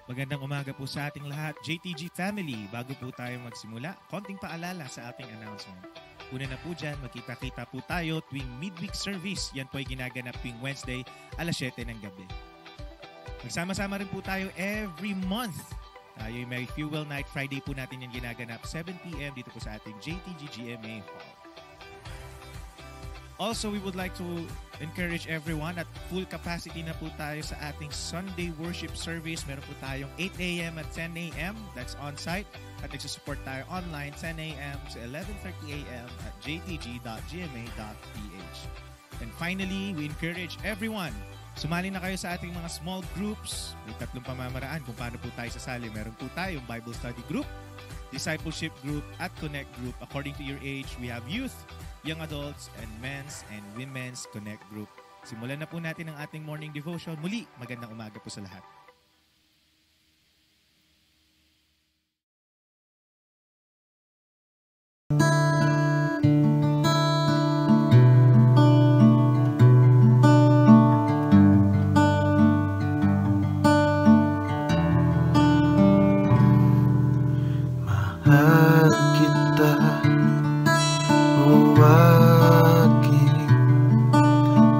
Magandang umaga po sa ating lahat, JTG family. Bago po tayo magsimula, konting paalala sa ating announcement. Una na po dyan, magkita-kita po tayo tuwing midweek service. Yan po ay ginaganap tuwing Wednesday, alas 7 ng gabi. Magsama-sama rin po tayo every month. Tayo yung may Fuel Night Friday po natin yung ginaganap 7 p.m. dito po sa ating JTG GMA Hall. Also, we would like to encourage everyone at full capacity na po tayo sa ating Sunday worship service. Meron po tayong 8 a.m. at 10 a.m. That's on-site. At nagsusupport tayo online 10 a.m. to 11:30 a.m. at jtg.gma.ph. And finally, we encourage everyone, sumali na kayo sa ating mga small groups. May 3 pamamaraan kung paano po tayo sasali. Meron po tayong Bible study group, discipleship group, at connect group. According to your age, we have youth, young adults, and men's and women's connect group. Simulan na po natin ang ating morning devotion. Muli, magandang umaga po sa lahat. Mahal kita, o aking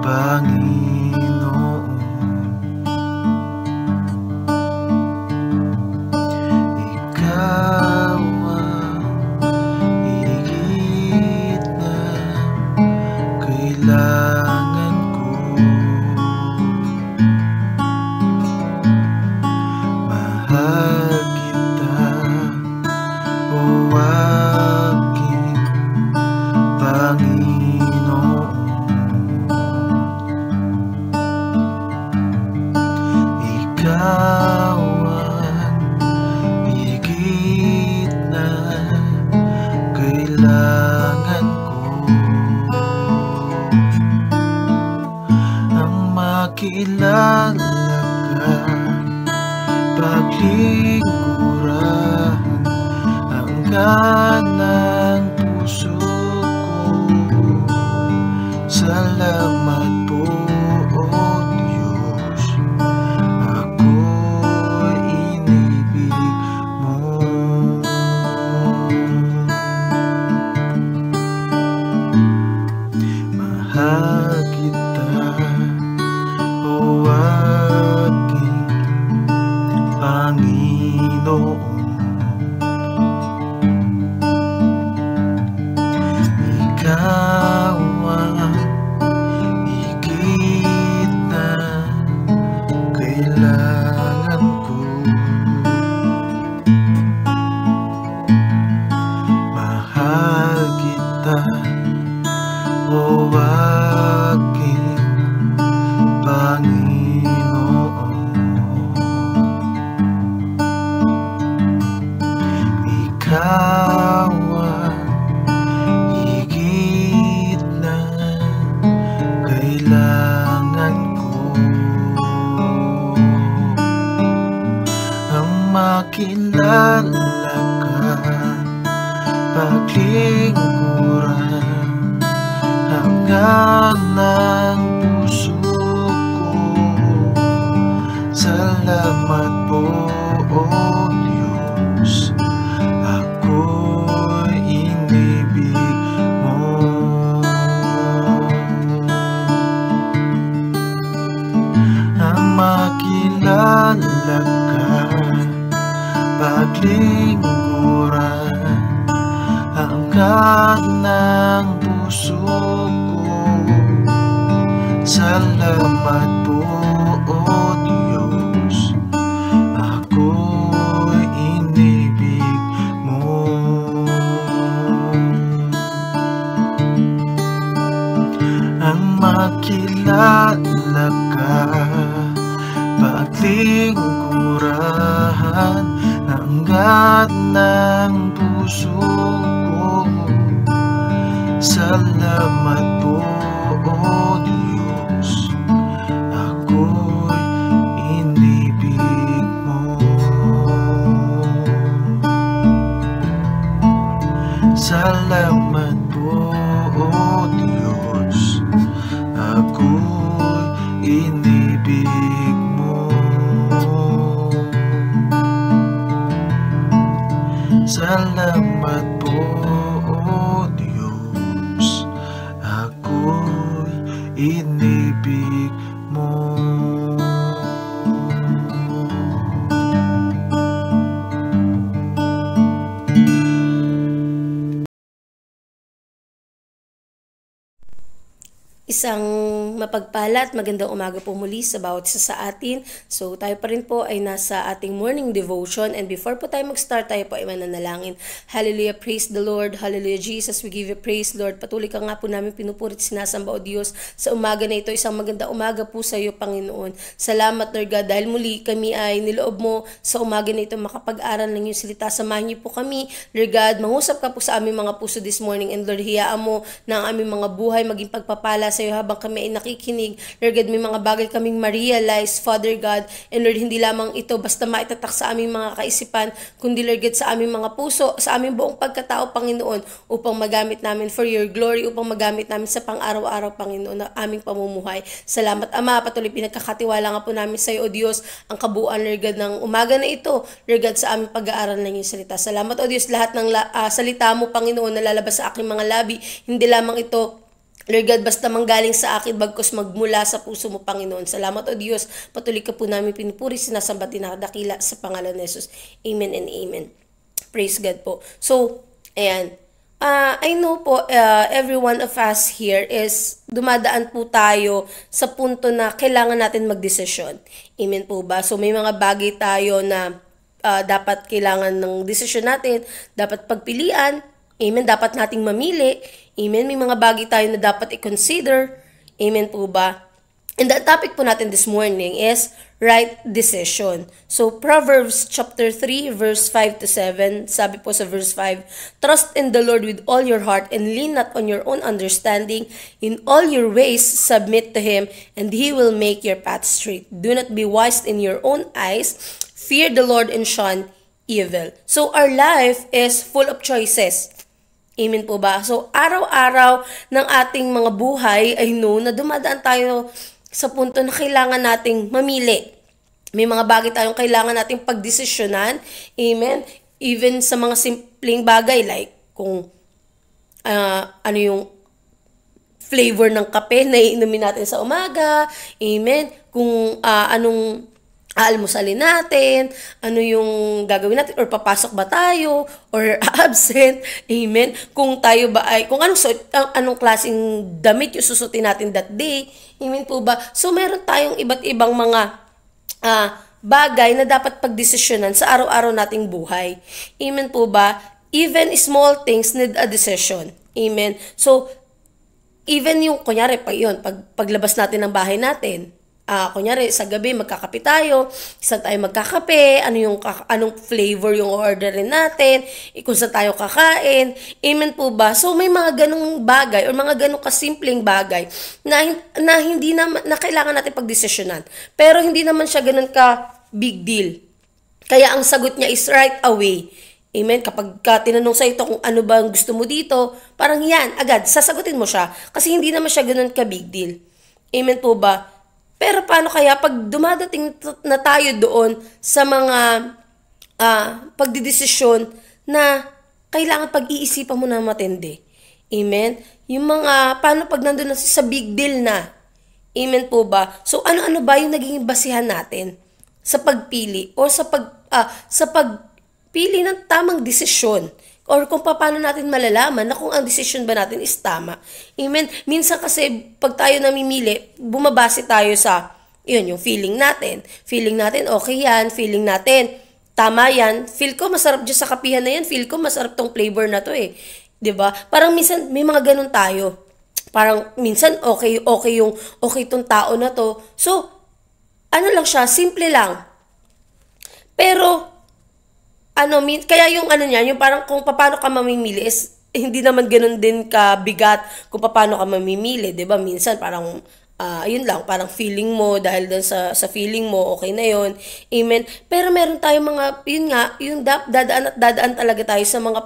Panginoon. Ikaw ang higit na kailangan ko. Mahal kita, o aking Panginoon. Ikaw ang higit na kailangan ko. Ang makilala ka, paglingkuran hanggan ng puso ko. Salamat po, O Diyos, ako'y inibig mo. Mahal kita, o aking Panginoon. Ikaw ang higit na kailangan ko. Mahal kita, o aking Panginoon. Ikaw ang higit na kailangan ko. Ang makilala ka, paglingkuran hanggan ng puso ko. Salamat po, O Diyos, ako'y inibig mo. Ang makilala ka, paglingkuran hanggan ng puso ko. Salamat po, O Diyos, ako'y inibig mo. Ang makilala ka, paglingkuran hanggan ng puso ko. Salamat po, O Diyos, ako'y inibig mo. Salamat po, O Diyos, ako'y inibig mo. inibig mo. Isang mapagpala at magandang umaga po muli sa bawat isa sa atin. So tayo pa rin po ay nasa ating morning devotion, and before po tayo mag-start, tayo po ay mananalangin. Hallelujah, praise the Lord. Hallelujah, Jesus, we give you praise, Lord. Patuloy ka nga po namin pinupurit, sinasamba, O Diyos, sa umaga na ito. Isang magandang umaga po sa iyo, Panginoon. Salamat, Lord God, dahil muli kami ay niloob mo sa umaga na ito makapag-aral ng iyong salita. Samahan niyo po kami, Lord God, mangusap ka po sa aming mga puso this morning, and Lord, hiyaan mo na ang aming mga buhay maging pagpapala sa iyo habang kami ay nakikinig. Lord God, may mga bagay kaming ma-realize, Father God, and Lord, hindi lamang ito basta maitatak sa aming mga kaisipan, kundi Lord God, sa aming mga puso, sa aming buong pagkatao, Panginoon, upang magamit namin for your glory, upang magamit namin sa pang-araw-araw, Panginoon, na aming pamumuhay. Salamat, Ama, patuloy pinagkakatiwala nga po namin sa iyo, O Diyos, ang kabuuan, Lord God, ng umaga na ito, Lord God, sa aming pag-aaral ng iyong salita. Salamat, O Diyos, lahat ng salita mo, Panginoon, na lalabas sa aking mga labi, hindi lamang ito, Lord God, basta manggaling sa akin, bagkus magmula sa puso mo, Panginoon. Salamat, O Diyos. Patuloy ka po namin pinupuri, sinasamba, tinakadakila sa pangalan ni Jesus. Amen and amen. Praise God po. So, ayan. I know po, every one of us here is dumadaan po tayo sa punto na kailangan natin magdesisyon. Amen po ba? So, may mga bagay tayo na dapat kailangan ng desisyon natin, dapat pagpilian. Amen. Dapat nating mamili. Amen. May mga bagay tayo na dapat i-consider. Amen po ba? And the topic po natin this morning is right decision. So, Proverbs chapter 3, verse 5 to 7, sabi po sa verse 5, Trust in the Lord with all your heart and lean not on your own understanding. In all your ways, submit to Him, and He will make your path straight. Do not be wise in your own eyes. Fear the Lord and shun evil. So, our life is full of choices. Amen po ba? So, araw-araw ng ating mga buhay ay na dumadaan tayo sa punto na kailangan nating mamili. May mga bagay tayong kailangan nating pagdesisyonan. Amen? Even sa mga simpleng bagay like kung ano yung flavor ng kape na iinumin natin sa umaga. Amen? Kung anong aalmusalin natin, ano yung gagawin natin, or papasok ba tayo, or absent, amen, kung tayo ba ay, kung anong klaseng damit yung susutin natin that day, amen po ba? So, meron tayong iba't ibang mga bagay na dapat pagdesisyonan sa araw-araw nating buhay. Amen po ba? Even small things need a decision. Amen. So, even yung, kunyari, paglabas natin ng bahay natin, kunyari, sa gabi, magkakape tayo, saan tayo magkakape, anong flavor yung orderin natin, kung saan tayo kakain, amen po ba? So, may mga ganong bagay, or mga ganong kasimpleng bagay, na hindi naman, na kailangan natin pagdesisyonan. Pero, hindi naman siya ganon ka big deal. Kaya, ang sagot niya is right away. Amen? Kapag tinanong sa ito kung ano ba ang gusto mo dito, parang yan, agad, sasagutin mo siya. Kasi, hindi naman siya ganon ka big deal. Amen po ba? Pero paano kaya pag dumadating na tayo doon sa mga pagdidesisyon na kailangan pag-iisipan mo na matindi? Amen? Yung mga, paano pag nandun na sa big deal na? Amen po ba? So, ano-ano ba yung naging basihan natin sa pagpili o sa pagpili ng tamang desisyon? Or kung paano natin malalaman na kung ang decision ba natin is tama. Amen? Minsan kasi, pag tayo namimili, bumabase tayo sa, yung feeling natin. Feeling natin, okay yan. Feeling natin, tama yan. Feel ko, masarap dyan sa kapihan na yan. Feel ko, masarap tong flavor na to eh. 'Di ba? Parang minsan, may mga ganun tayo. Parang minsan, okay tong tao na to. So, ano lang siya, simple lang. Pero, kaya yung niya, yung parang kung paano ka mamimili is hindi naman ganoon din kabigat kung paano ka mamimili, 'di ba? Minsan parang yun lang, parang feeling mo dahil dun sa feeling mo, okay na yun. Amen. Pero meron tayong mga yung dadaan talaga tayo sa mga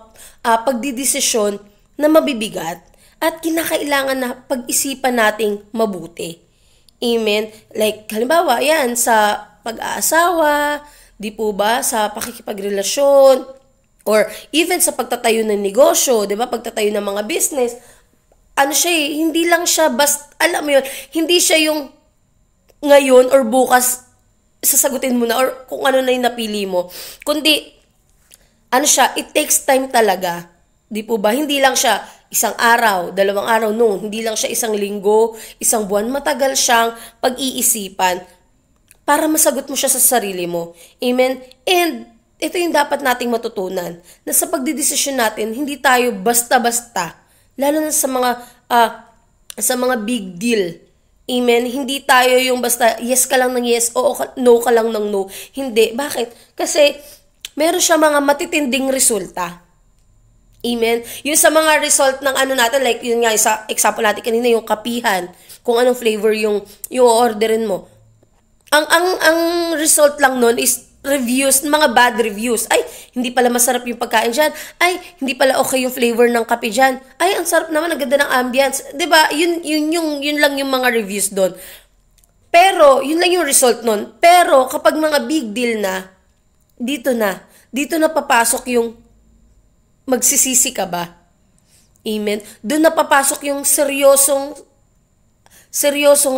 pagdidesisyon na mabibigat at kinakailangan na pag-isipan nating mabuti. Amen. Like halimbawa, yan sa pag-aasawa, di po ba, sa pakikipagrelasyon, or even sa pagtatayo ng negosyo, di ba, pagtatayo ng mga business, ano siya eh, hindi lang siya alam mo yun, hindi siya yung ngayon or bukas sasagutin mo na or kung ano na yung napili mo. Kundi, ano siya, it takes time talaga. Di po ba? Hindi lang siya isang araw, 2 araw, no. Hindi lang siya isang linggo, isang buwan. Matagal siyang pag-iisipan para masagot mo siya sa sarili mo. Amen? And ito yung dapat nating matutunan, na sa pagdidesisyon natin, hindi tayo basta-basta. Lalo na sa mga big deal. Amen? Hindi tayo yung basta yes ka lang ng yes, o no ka lang ng no. Hindi. Bakit? Kasi meron siya mga matitinding resulta. Amen? Yung sa mga result ng ano natin, like yun nga, sa example natin kanina, yung kapihan, kung anong flavor yung orderin mo. Ang result lang nun is reviews, mga bad reviews. Ay, hindi pala masarap yung pagkain dyan. Ay, hindi pala okay yung flavor ng kape dyan. Ay, ang sarap naman, ang ganda ng ambience. 'Di ba? Yun lang yung mga reviews doon. Pero, yun lang yung result nun. Pero, kapag mga big deal na, dito na papasok yung magsisisi ka ba? Amen? Doon na papasok yung seryosong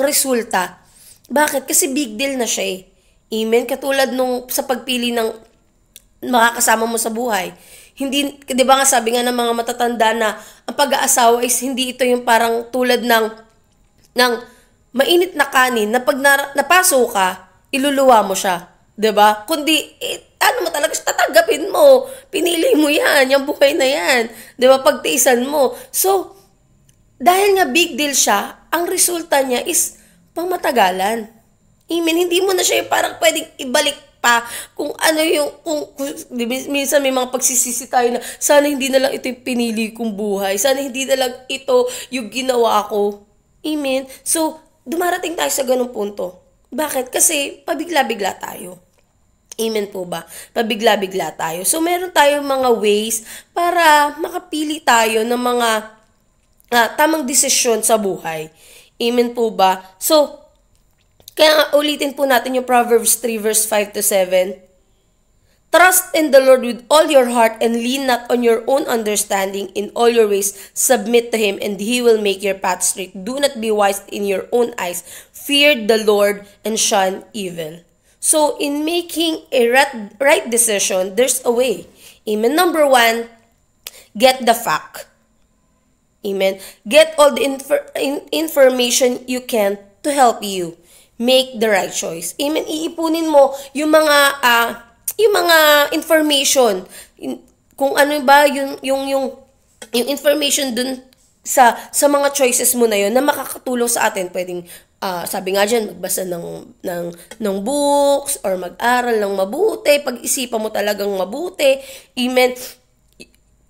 resulta. Bakit? Kasi big deal na siya eh. Amen? Katulad nung sa pagpili ng makakasama mo sa buhay. Hindi, di ba nga sabi nga ng mga matatanda na ang pag-aasawa is hindi ito yung parang tulad ng mainit na kanin na pag napaso ka, iluluwa mo siya. Di ba? Kundi, ano mo talaga, tatanggapin mo. Pinili mo yan, yung buhay na yan. Di ba? Pagtiisan mo. So, dahil nga big deal siya, ang resulta niya is pangmatagalan. Amen. Hindi mo na siya yung parang pwedeng ibalik pa kung ano yung, minsan may mga pagsisisi tayo na sana hindi na lang ito yung pinili kong buhay. Sana hindi na lang ito yung ginawa ko. Amen. So, dumarating tayo sa ganung punto. Bakit? Kasi pabigla-bigla tayo. Amen po ba? Pabigla-bigla tayo. So, meron tayong mga ways para makapili tayo ng mga tamang desisyon sa buhay. Amen po ba? So, kaya ulitin po natin yung Proverbs 3 verse 5-7. Trust in the Lord with all your heart and lean not on your own understanding. In all your ways, submit to Him and He will make your path straight. Do not be wise in your own eyes. Fear the Lord and shun evil. So, in making a right decision, there's a way. Amen. Number 1, get the fact. Amen. Get all the information you can to help you make the right choice. Amen. Iipunin mo yung mga information, kung ano ba yung information dun sa mga choices mo na yun na makakatulong sa atin. Pwedeng sabi nga dyan, magbasa ng books or mag-aral ng mabuti, pag-isipan mo talagang mabuti. Amen.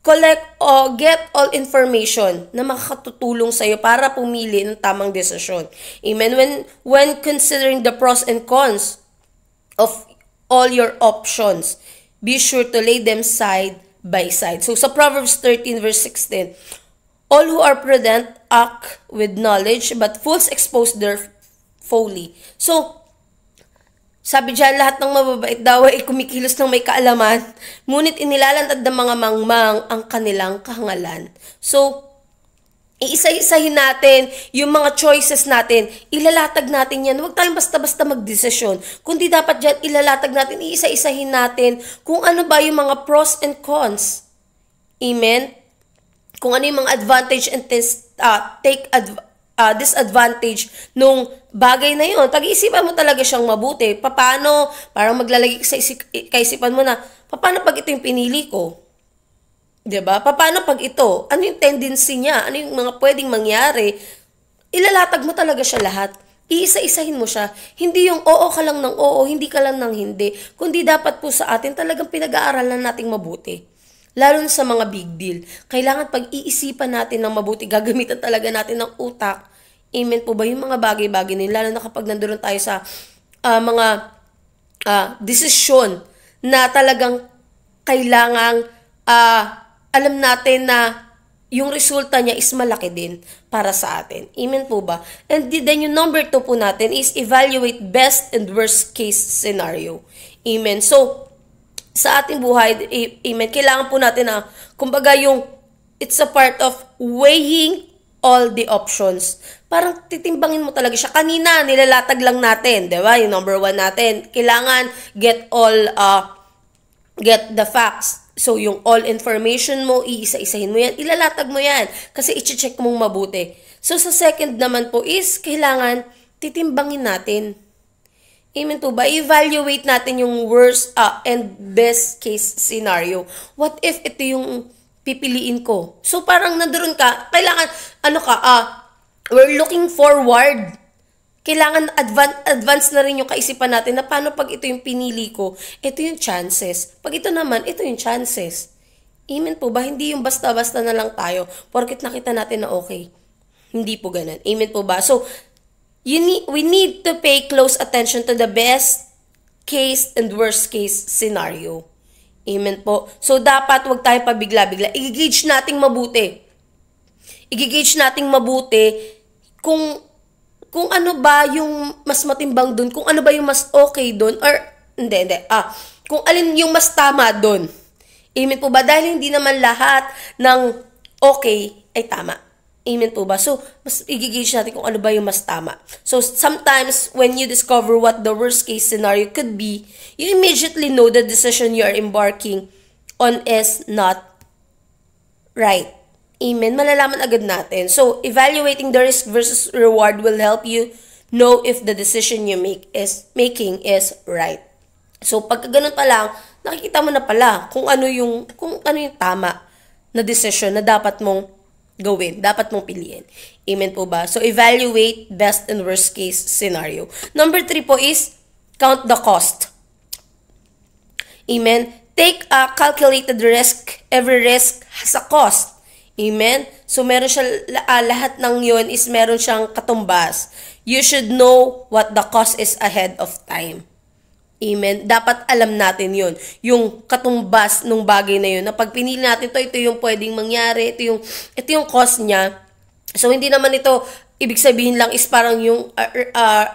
Collect or get all information na makakatutulong sa iyo para pumili ng tamang desisyon. Amen. When considering the pros and cons of all your options, be sure to lay them side by side. So sa Proverbs 13 verse 16, all who are prudent act with knowledge, but fools expose their folly. So, sabi dyan, lahat ng mababait daw ay kumikilos ng may kaalaman, ngunit inilalantad ng mga mangmang ang kanilang kahangalan. So, iisa-isahin natin yung mga choices natin, ilalatag natin yan. Huwag tayong basta-basta magdesisyon. Kundi dapat dyan, ilalatag natin, iisa-isahin natin kung ano ba yung mga pros and cons. Amen? Kung ano yung mga advantage and disadvantage nung bagay na yun. Pag-iisipan mo talaga siyang mabuti. Paano? Parang maglalagay sa kaisipan mo na, paano pag ito yung pinili ko? Diba? Paano pag ito? Ano yung tendency niya? Ano yung mga pwedeng mangyari? Ilalatag mo talaga siya lahat. Iisa-isahin mo siya. Hindi yung oo ka lang ng oo, hindi ka lang ng hindi. Kundi dapat po sa atin talagang pinag-aaralan nating mabuti. Lalo na sa mga big deal. Kailangan pag-iisipan natin ng mabuti, gagamitan talaga natin ng utak. Amen po ba? Yung mga bagay-bagay nila, lalo na kapag nandoon tayo sa mga desisyon na talagang kailangang alam natin na yung resulta niya is malaki din para sa atin. Amen po ba? And then yung number 2 po natin is evaluate best and worst case scenario. Amen. So, sa ating buhay, amen, kailangan po natin kumbaga it's a part of weighing all the options. Parang titimbangin mo talaga siya. Kanina, nilalatag lang natin, di ba? Yung number 1 natin, kailangan get the facts. So, yung all information mo, iisa-isahin mo yan, ilalatag mo yan. Kasi i-check mong mabuti. So, sa second naman po is, kailangan titimbangin natin. Amen po ba? Evaluate natin yung worst and best case scenario. What if ito yung pipiliin ko? So, parang nandoon ka, kailangan, we're looking forward. Kailangan advance na rin yung kaisipan natin na paano pag ito yung pinili ko, ito yung chances. Pag ito naman, ito yung chances. Amen po ba? Hindi yung basta-basta na lang tayo porket nakita natin na okay. Hindi po ganun. Amen po ba? So, we need to pay close attention to the best case and worst case scenario. Amen po. So, dapat wag tayo pabigla-bigla. I-gauge nating mabuti. I-gauge nating mabuti kung ano ba yung mas matimbang dun, kung ano ba yung mas okay dun, or, kung alin yung mas tama dun. Amen po ba? Dahil hindi naman lahat ng okay ay tama. Amen po ba? So, mas i-gauge natin kung ano ba yung mas tama. So, sometimes, when you discover what the worst case scenario could be, you immediately know the decision you are embarking on is not right. Amen. Malalaman agad natin. So, evaluating the risk versus reward will help you know if the decision you making is right. So, pagka ganun pa lang, nakikita mo na pala kung ano yung tama na decision na dapat mong gawin, dapat mong piliin. Amen po ba? So, evaluate best and worst case scenario. Number 3 po is count the cost. Amen. Take a calculated risk. Every risk has a cost. Amen? So, meron siya, lahat ng yun is meron siyang katumbas. You should know what the cost is ahead of time. Amen? Dapat alam natin yun. Yung katumbas ng bagay na yun. Na pag pinili natin ito yung pwedeng mangyari. Ito yung cost niya. So, hindi naman ito, ibig sabihin lang is parang yung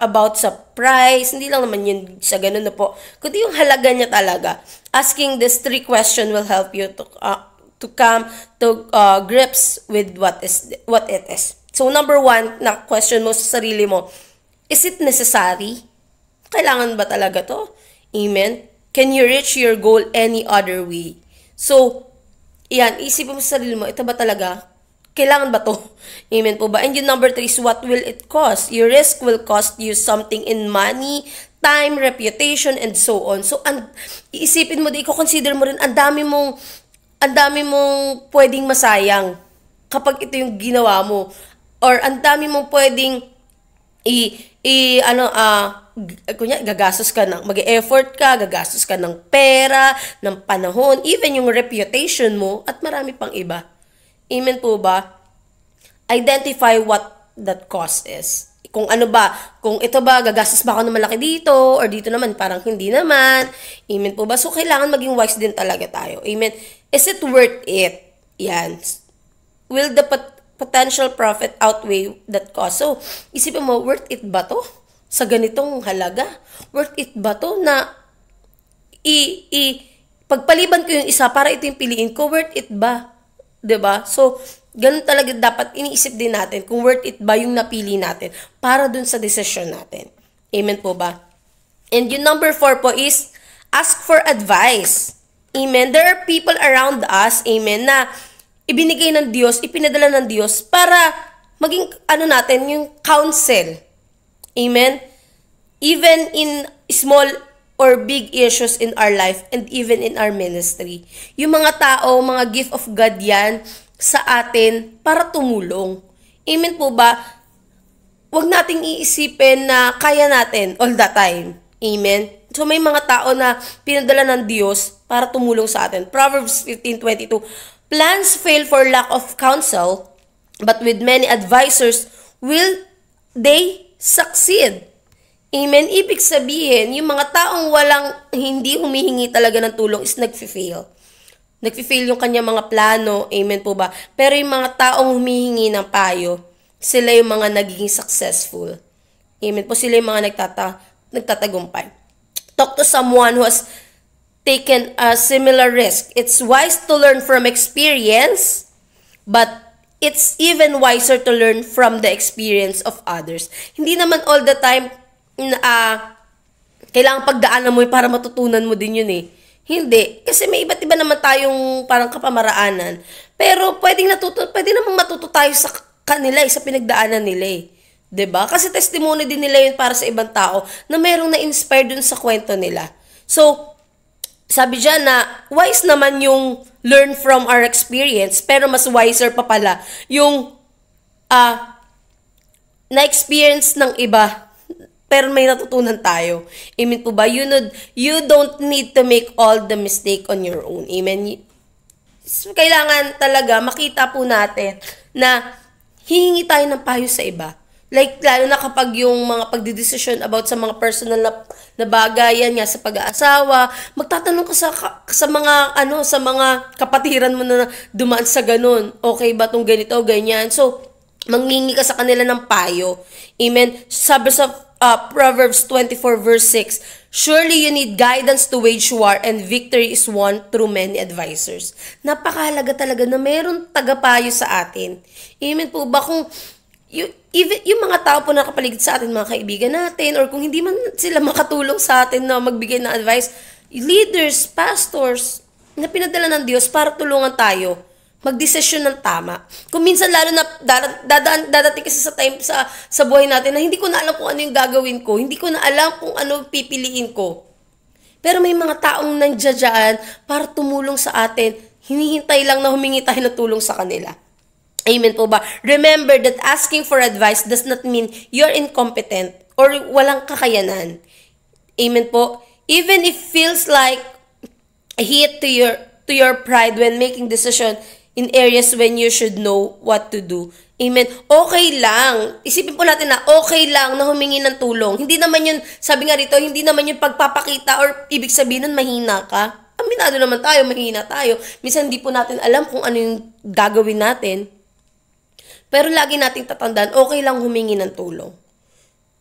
about sa price. Hindi lang naman yun sa ganun na po. Kundi yung halaga niya talaga. Asking this 3 question will help you to come to grips with what it is. So, number 1, na question mo sa sarili mo, is it necessary? Kailangan ba talaga to? Amen? Can you reach your goal any other way? So, yan, isipin mo sa sarili mo, ito ba talaga? Kailangan ba to? Amen po ba? And yung number 3 is what will it cost? Your risk will cost you something in money, time, reputation, and so on. So, isipin mo, i-consider mo rin, ang dami mong pwedeng masayang kapag ito yung ginawa mo. Or ang dami mong pwedeng gagastos ka ng, mag-effort ka, gagastos ka ng pera, ng panahon, even yung reputation mo, at marami pang iba. Amen po ba? Identify what that cost is. Kung ito ba, gagastos ba ako ng malaki dito, or dito naman, parang hindi naman. Amen po ba? So, kailangan maging wise din talaga tayo. Amen. Is it worth it? Yan. Will the potential profit outweigh that cost? So, isipin mo, worth it ba to? Sa ganitong halaga? Worth it ba to na pagpaliban ko yung isa para ito yung piliin ko, worth it ba? 'Di ba? So, ganun talaga dapat iniisip din natin kung worth it ba yung napili natin para dun sa decision natin. Amen po ba? And yung number 4 po is, ask for advice. Amen. There are people around us, amen, na ibinigay ng Diyos, ipinadala ng Diyos para maging, natin, yung counsel. Amen. Even in small or big issues in our life and even in our ministry. Yung mga tao, mga gift of God yan sa atin para tumulong. Amen po ba? Huwag nating iisipin na kaya natin all the time. Amen. So may mga tao na pinadala ng Diyos para tumulong sa atin. Proverbs 15:22. Plans fail for lack of counsel, but with many advisors will they succeed. Amen. Ibig sabihin, yung mga taong hindi humihingi talaga ng tulong is nagfi-fail. Nagfi-fail yung kanyang mga plano. Amen po ba? Pero yung mga taong humihingi ng payo, sila yung mga nagiging successful. Amen po. Sila yung mga nagtatagumpay. Talk to someone who has taken a similar risk. It's wise to learn from experience, but it's even wiser to learn from the experience of others. Hindi naman all the time kailangan pagdaanan mo para matutunan mo din yun eh. Hindi. Kasi may iba't iba naman tayong parang kapamaraanan. Pero pwede namang matuto tayo sa kanila sa pinagdaanan nila eh. 'Di ba? Kasi testimony din nila yun para sa ibang tao na merong na-inspire dun sa kwento nila. So, sabi dyan na wise naman yung learn from our experience, pero mas wiser pa pala yung na-experience ng iba, pero may natutunan tayo. Amen po ba? You don't need to make all the mistake on your own. Amen? So, kailangan talaga makita po natin na hihingi tayo ng payo sa iba. Like, lalo na kapag yung mga pagdidesisyon about sa mga personal na bagay, yan nga, sa pag-aasawa, magtatanong ka sa mga kapatiran mo na dumaan sa ganun. Okay ba tong ganito, ganyan? So, mangingi ka sa kanila ng payo. Amen? Sabi sa Proverbs 24 verse 6, surely you need guidance to wage war and victory is won through many advisors. Napakahalaga talaga na meron tagapayo sa atin. Amen po ba? Kung yung mga tao po na nakapaligid sa atin, mga kaibigan natin, or kung hindi man sila makatulong sa atin na magbigay ng advice, leaders, pastors, na pinadala ng Diyos para tulungan tayo magdesisyon ng tama. Kung minsan lalo na dadating kasi sa time sa buhay natin na hindi ko na alam kung ano yung gagawin ko, hindi ko na alam kung ano pipiliin ko. Pero may mga taong nandiyan para tumulong sa atin, hinihintay lang na humingi tayo ng tulong sa kanila. Amen po ba? Remember that asking for advice does not mean you're incompetent or walang kakayanan. Amen po? Even if feels like a hit to your pride when making decision in areas when you should know what to do. Amen. Okay lang. Isipin po natin na okay lang na humingi ng tulong. Hindi naman yun, sabi nga rito, hindi naman yun pagpapakita or ibig sabihin nun mahina ka. Aminado naman tayo, mahina tayo. Minsan hindi po natin alam kung ano yung gagawin natin. Pero lagi nating tatandaan, okay lang humingi ng tulong.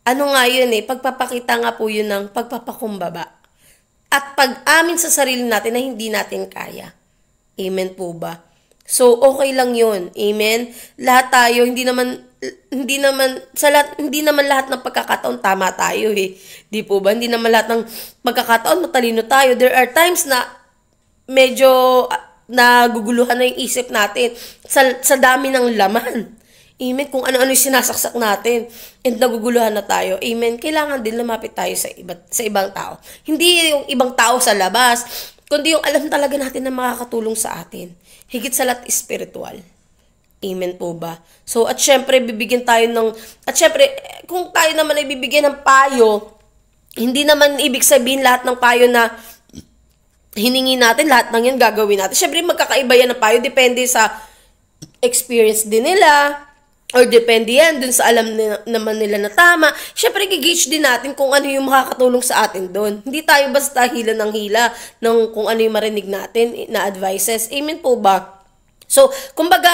Ano nga yun pagpapakita nga po yun ng pagpapakumbaba. At pag-amin sa sarili natin na hindi natin kaya. Amen po ba? So, okay lang yun. Amen? Lahat tayo, hindi naman lahat ng pagkakataon tama tayo Di po ba? Hindi naman lahat ng pagkakataon matalino tayo. There are times na medyo naguguluhan na yung isip natin sa dami ng laman. Amen. Kung ano-ano yung sinasaksak natin and naguguluhan na tayo. Amen. Kailangan din lumapit tayo sa ibang tao. Hindi yung ibang tao sa labas, kundi yung alam talaga natin na makakatulong sa atin. Higit sa lahat, spiritual. Amen po ba? So, at syempre, kung tayo naman ay bibigyan ng payo, hindi naman ibig sabihin lahat ng payo na hiningi natin, lahat ng yan gagawin natin. Syempre, magkakaiba yan ng payo. Depende sa experience din nila. Or depende yan dun sa alam naman nila na tama. Syempre, gigauge din natin kung ano yung makakatulong sa atin doon. Hindi tayo basta hila ng hila ng kung ano yung marinig natin na advices. Amen po ba? So, kumbaga,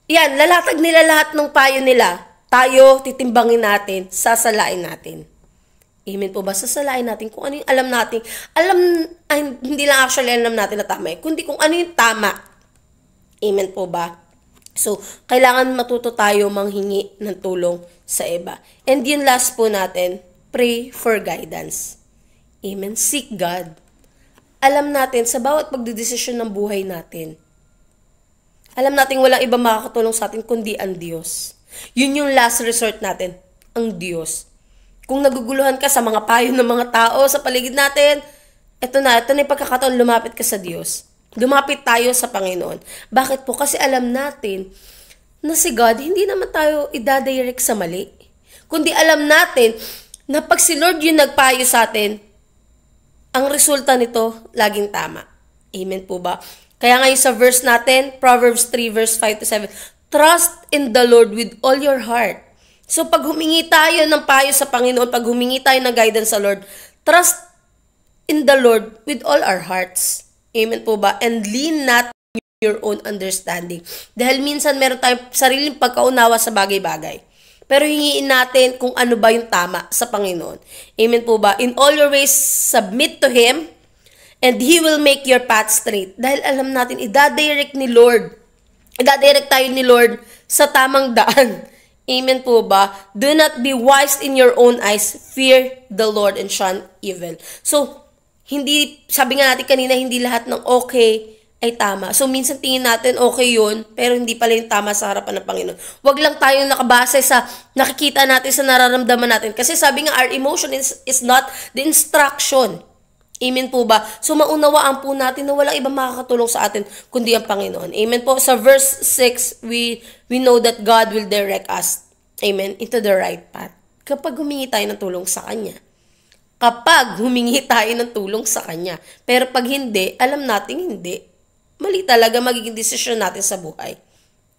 yan, lalatag nila lahat ng payo nila. Tayo, titimbangin natin, sasalain natin. Amen po ba? Sasalain natin kung ano yung alam natin. Hindi lang actually alam natin na tama kundi kung ano yung tama. Amen po ba? So, kailangan matuto tayo manghingi ng tulong sa iba. And yun last po natin, pray for guidance. Amen. Seek God. Alam natin sa bawat pagdedesisyon ng buhay natin, alam natin walang iba makakatulong sa atin kundi ang Diyos. Yun yung last resort natin, ang Diyos. Kung naguguluhan ka sa mga payo ng mga tao sa paligid natin, ito na yung pagkakataon, lumapit ka sa Diyos. Lumapit tayo sa Panginoon. Bakit po? Kasi alam natin na si God, hindi naman tayo idadirect sa mali. Kundi alam natin na pag si Lord yung nagpayo sa atin, ang resulta nito laging tama. Amen po ba? Kaya ngayon sa verse natin, Proverbs 3 verse 5 to 7, trust in the Lord with all your heart. So pag humingi tayo ng payo sa Panginoon, pag humingi tayo ng guidance sa Lord, trust in the Lord with all our hearts. Amen po ba? And lean not your own understanding. Dahil minsan meron tayong sariling pagkaunawa sa bagay-bagay. Pero hingiin natin kung ano ba yung tama sa Panginoon. Amen po ba? In all your ways, submit to Him and He will make your path straight. Dahil alam natin, idadirect ni Lord Ida-direct tayo ni Lord sa tamang daan. Amen po ba? Do not be wise in your own eyes. Fear the Lord and shun evil. So, hindi, sabi nga natin kanina, hindi lahat ng okay ay tama. So, minsan tingin natin okay yun, pero hindi pala yung tama sa harapan ng Panginoon. Huwag lang tayong nakabase sa nakikita natin, sa nararamdaman natin. Kasi sabi nga, our emotion is not the instruction. Amen po ba? So, maunawaan po natin na walang ibang makakatulong sa atin kundi ang Panginoon. Amen po. Sa verse 6, we know that God will direct us, amen, into the right path. Kapag humingi tayo ng tulong sa Kanya. Kapag humingi tayo ng tulong sa Kanya. Pero pag hindi, alam natin hindi. Mali talaga magiging desisyon natin sa buhay.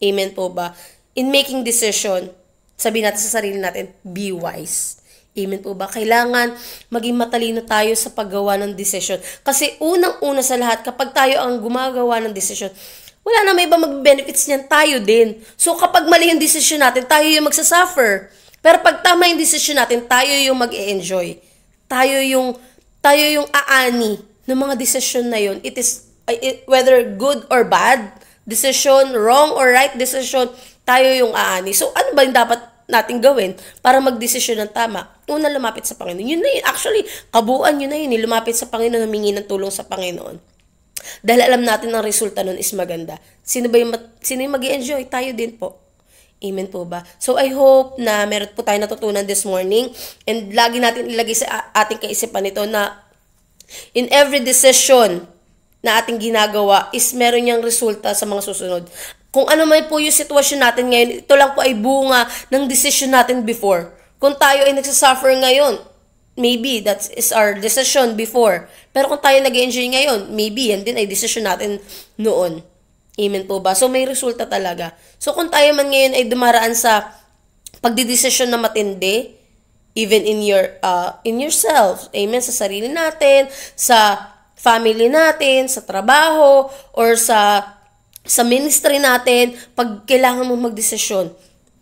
Amen po ba? In making decision, sabihin natin sa sarili natin, be wise. Amen po ba? Kailangan maging matalino tayo sa paggawa ng decision. Kasi unang-una sa lahat, kapag tayo ang gumagawa ng decision, wala na may iba mag-benefits niyan, tayo din. So kapag mali yung decision natin, tayo yung magsasuffer. Pero pag tama yung decision natin, tayo yung mag-e-enjoy. Tayo yung aani ng mga decision na yun. It is whether good or bad decision, wrong or right decision, tayo yung aani. So ano ba yung dapat natin gawin para magdesisyon ng tama? Una, lumapit sa Panginoon. Yun na yun. Actually, kabuuan yun na yun. Lumapit sa Panginoon, humingi ng tulong sa Panginoon. Dahil alam natin ang resulta nun is maganda. Sino yung mag-i-enjoy? Tayo din po. Amen po ba? So I hope na meron po tayo natutunan this morning, and lagi natin ilagay sa ating kaisipan ito na in every decision na ating ginagawa is meron niyang resulta sa mga susunod. Kung ano man po yung sitwasyon natin ngayon, ito lang po ay bunga ng decision natin before. Kung tayo ay nagsasuffer ngayon, maybe that is our decision before. Pero kung tayo nag-enjoy ngayon, maybe yan din ay decision natin noon. Amen po ba? So may resulta talaga. So kung tayo man ngayon ay dumaraan sa pagdidesisyon na matindi, even in yourself, amen, sa sarili natin, sa family natin, sa trabaho, or sa ministry natin, pag kailangan mo magdesisyon,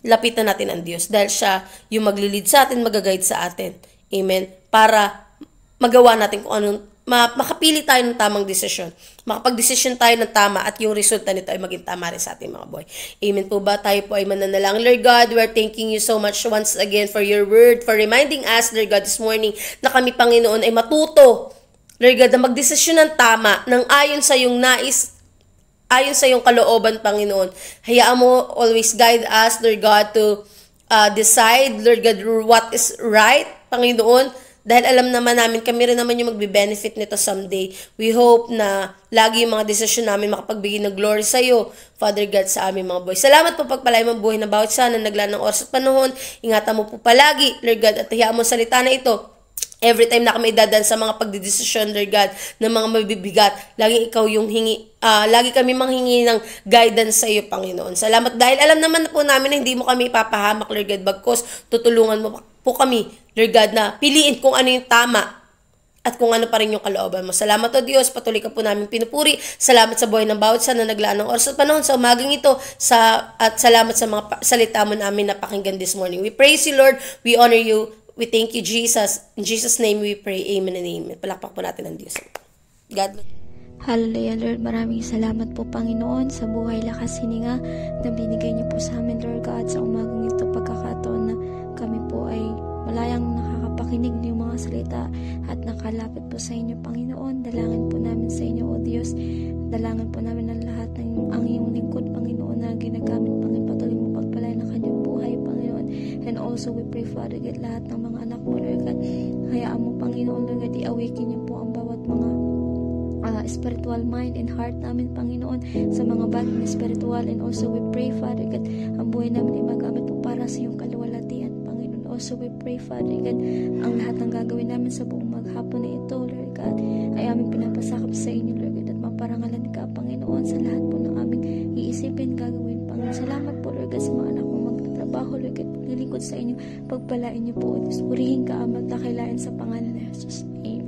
lapitan natin ang Diyos dahil siya yung maglilid sa atin, magaguide sa atin. Amen? Para magawa natin kung anong, makapili tayo ng tamang desisyon. Makapag-desisyon tayo ng tama at yung resulta nito ay maging tama rin sa ating mga buhay. Amen po ba? Tayo po ay mananalangin. Lord God, we're thanking you so much once again for your word, for reminding us, Lord God, this morning na kami, Panginoon, ay matuto, Lord God, na magdesisyon ng tama, ng ayon sa iyong nais, ayon sa iyong kalooban, Panginoon. Hayaan mo always guide us, Lord God, to decide, Lord God, what is right, Panginoon. Dahil alam naman namin, kami rin naman yung magbe-benefit nito someday. We hope na lagi yung mga desisyon namin makapagbigay ng glory sa iyo, Father God, sa aming mga buhay. Salamat po pagpalay mong buhay na bawat sana naglaan ng oras at panahon. Ingatan mo po palagi, Lord God, at hayaan mo salita na ito. Every time na kami idadaan sa mga pagdidesisyon, Lord God, ng mga mabibigat, lagi ikaw yung lagi kami manghingi ng guidance sa iyo, Panginoon. Salamat dahil alam naman po namin na hindi mo kami ipapahamak, Lord God, bagkos tutulungan mo po kami, Lord God, na piliin kung ano yung tama at kung ano pa rin yung kalooban mo. Salamat o Diyos, patuloy ka po namin pinupuri. Salamat sa buhay ng bawat sana naglaan ng oras at panahon sa umagang ito, at salamat sa mga salita mo namin na pakinggan this morning. We praise you, Lord. We honor you. We thank you, Jesus. In Jesus' name we pray. Amen and amen. Palakpak po natin ang Diyos. God bless. Hallelujah, Lord. Maraming salamat po, Panginoon, sa buhay, lakas, hininga na binigay niyo po sa amin, Lord God, sa umagang ito, pagkakataon na kami po ay malayang nakakapakinig ng mga salita at nakalapit po sa inyo, Panginoon. Dalangin po namin sa inyo, O Diyos. Dalangin po namin ang lahat ng ang iyong lingkod, Panginoon, na ginagamit, Panginoon. Patuloy mo pagpalain ng kanyang buhay, Panginoon. And also, we pray, Father God, lahat ng mga anak mo, Lord God. Hayaan mo, Panginoon, Lord God, i-awaken niyo po ang bawat mga spiritual mind and heart namin, Panginoon, sa mga bagay na spiritual. And also, we pray, Father God, ang buhay namin ay magamit po para sa iyong kaluwalhatian, Panginoon. Also, we pray, Father God, ang lahat ng gagawin namin sa buong maghapon na ito, Lord God, ay aming pinapasakap sa inyo, Lord God, at maparangalan ka, Panginoon, sa lahat po ng aming iisipin, gagawin, Panginoon. Salamat po, Lord God, sa mga anak mo magtatrabaho, Lord God, paglilingkod sa inyo, pagpalain niyo po, Diyos. Purihin ka, magdakilain sa pangalan ni Jesus. Amen.